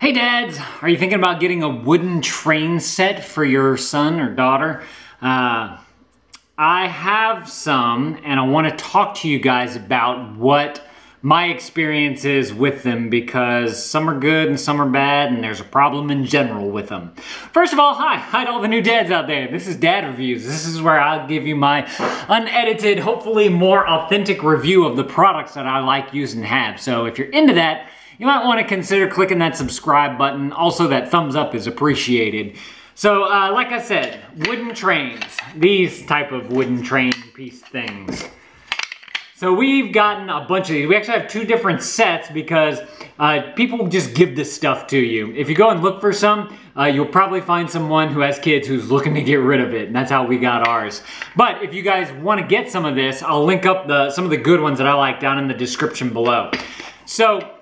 Hey dads, are you thinking about getting a wooden train set for your son or daughter? I have some, and I want to talk to you guys about what my experience is with them, because some are good and some are bad, and there's a problem in general with them. First of all, hi to all the new dads out there. This is Dad Reviews. This is where I'll give you my unedited, hopefully more authentic review of the products that I like, use, and have. So if you're into that, you might want to consider clicking that subscribe button. Also, that thumbs up is appreciated. So, like I said, wooden trains. These type of wooden train piece things. So we've gotten a bunch of these. We actually have two different sets because people just give this stuff to you. If you go and look for some, you'll probably find someone who has kids who's looking to get rid of it, and that's how we got ours. But if you guys want to get some of this, I'll link up some of the good ones that I like down in the description below. So,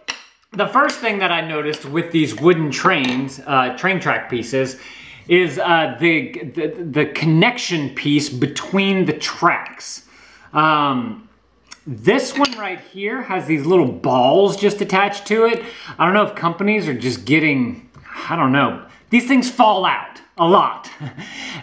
the first thing that I noticed with these wooden trains, train track pieces, is the connection piece between the tracks. This one right here has these little balls just attached to it. I don't know if companies are just getting, I don't know. These things fall out a lot.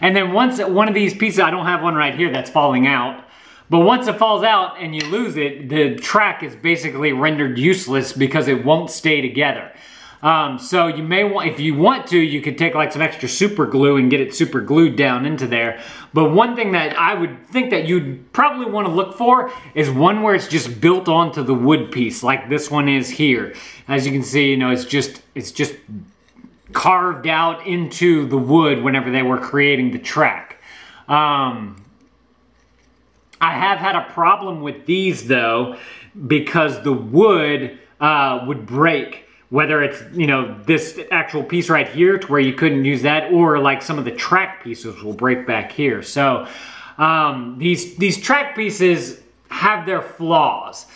And then once one of these pieces, I don't have one right here that's falling out. But once it falls out and you lose it, the track is basically rendered useless because it won't stay together. So you may want, if you want to, you could take like some extra super glue and get it super glued down into there. But one thing that I would think that you'd probably want to look for is one where it's just built onto the wood piece, like this one is here. As you can see, you know, it's just carved out into the wood whenever they were creating the track. I have had a problem with these though, because the wood would break. Whether it's, you know, this actual piece right here to where you couldn't use that, or like some of the track pieces will break back here. So these track pieces have their flaws.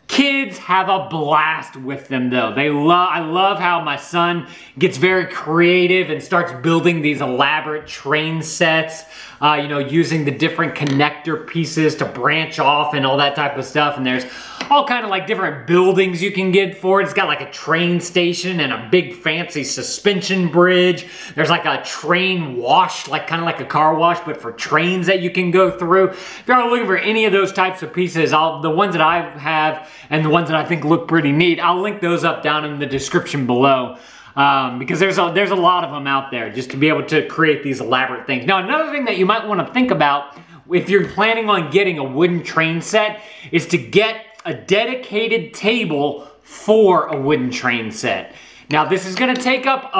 Kids have a blast with them though. I love how my son gets very creative and starts building these elaborate train sets, you know, using the different connector pieces to branch off and all that type of stuff. And there's all kind of like different buildings you can get for it. It's got like a train station and a big fancy suspension bridge. There's like a train wash, like kind of like a car wash, but for trains that you can go through. If you're looking for any of those types of pieces, the ones that I have and the ones that I think look pretty neat, I'll link those up down in the description below. Because there's a lot of them out there just to be able to create these elaborate things. Now, another thing that you might want to think about if you're planning on getting a wooden train set is to get a dedicated table for a wooden train set. Now, this is going to take up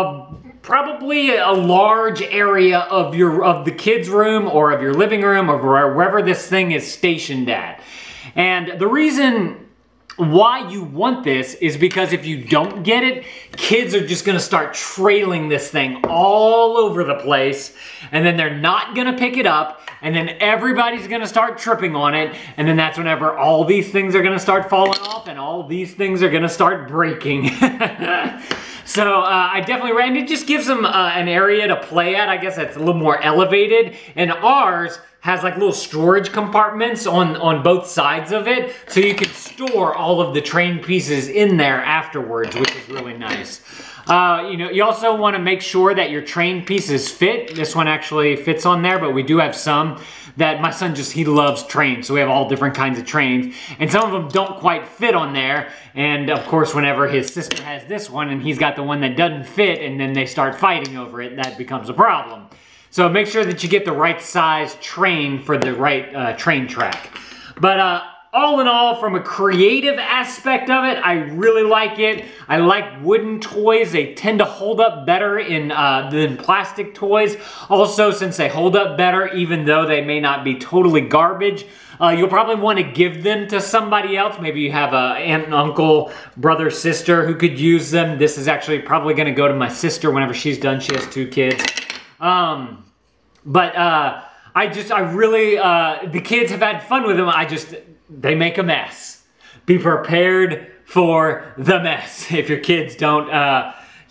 probably a large area of the kids' room or of your living room or wherever this thing is stationed at. And the reason why you want this is because if you don't get it, kids are just gonna start trailing this thing all over the place, and then they're not gonna pick it up, and then everybody's gonna start tripping on it, and then that's whenever all these things are gonna start falling off and all these things are gonna start breaking. So I definitely, and it just gives them an area to play at. I guess that's a little more elevated, and ours has like little storage compartments on both sides of it, so you can store all of the train pieces in there afterwards, which is really nice. You know, you also want to make sure that your train pieces fit. This one actually fits on there, but we do have some that my son he loves trains, so we have all different kinds of trains, and some of them don't quite fit on there. And of course, whenever his sister has this one and he's got the one that doesn't fit, and then they start fighting over it, that becomes a problem. So make sure that you get the right size train for the right train track. But all in all, from a creative aspect of it, I really like it. I like wooden toys. They tend to hold up better than plastic toys. Also, since they hold up better, even though they may not be totally garbage, you'll probably want to give them to somebody else. Maybe you have an aunt and uncle, brother, sister who could use them. This is actually probably going to go to my sister whenever she's done. She has 2 kids. The kids have had fun with them. They make a mess. Be prepared for the mess if your kids don't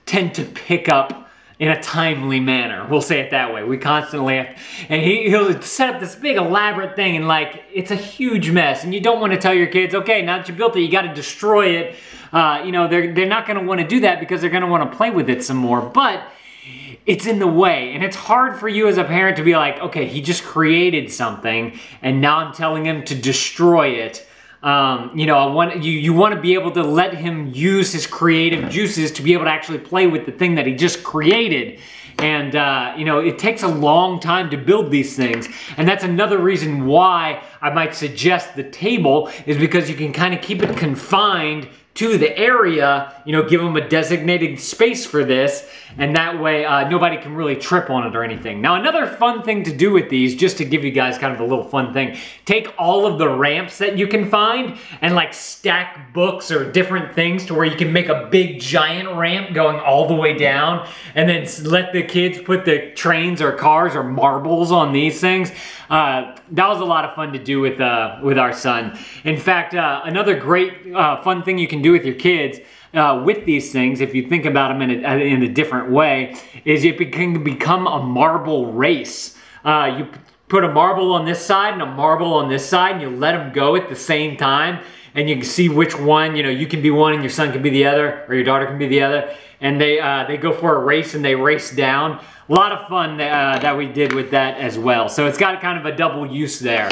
tend to pick up in a timely manner. We'll say it that way. We constantly have, and he'll set up this big elaborate thing, and like, it's a huge mess, and you don't want to tell your kids, okay, now that you built it, you got to destroy it. You know, they're not going to want to do that because they're going to want to play with it some more, but it's in the way, and it's hard for you as a parent to be like, okay, he just created something, and now I'm telling him to destroy it. You know, you want to be able to let him use his creative juices to be able to actually play with the thing that he just created. And, you know, it takes a long time to build these things. And that's another reason why I might suggest the table, is because you can kind of keep it confined to the area, you know, give them a designated space for this, and that way nobody can really trip on it or anything. Now, another fun thing to do with these, just to give you guys kind of a little fun thing, take all of the ramps that you can find and like stack books or different things to where you can make a big giant ramp going all the way down, and then let the kids put the trains or cars or marbles on these things. That was a lot of fun to do with our son. In fact, another great fun thing you can do with your kids with these things, if you think about them in a different way, is it can become a marble race. You put a marble on this side and a marble on this side, and you let them go at the same time, and you can see which one, you know, you can be one and your son can be the other, or your daughter can be the other, and they go for a race and they race down. A lot of fun that we did with that as well. So it's got kind of a double use there.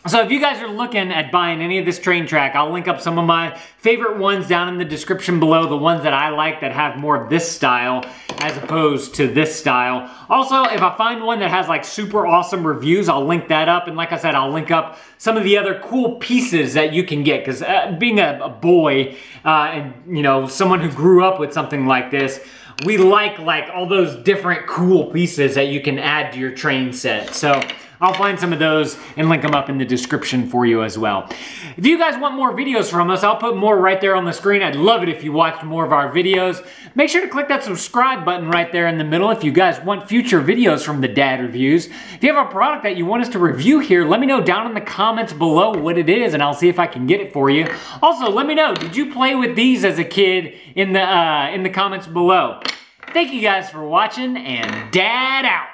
So if you guys are looking at buying any of this train track, I'll link up some of my favorite ones down in the description below, the ones that I like that have more of this style as opposed to this style. Also, if I find one that has like super awesome reviews, I'll link that up. And like I said, I'll link up some of the other cool pieces that you can get, because being a boy and, you know, someone who grew up with something like this, we like all those different cool pieces that you can add to your train set. So I'll find some of those and link them up in the description for you as well. If you guys want more videos from us, I'll put more right there on the screen. I'd love it if you watched more of our videos. Make sure to click that subscribe button right there in the middle if you guys want future videos from the Dad Reviews. If you have a product that you want us to review here, let me know down in the comments below what it is, and I'll see if I can get it for you. Also, let me know, did you play with these as a kid in the comments below? Thank you guys for watching, and Dad out.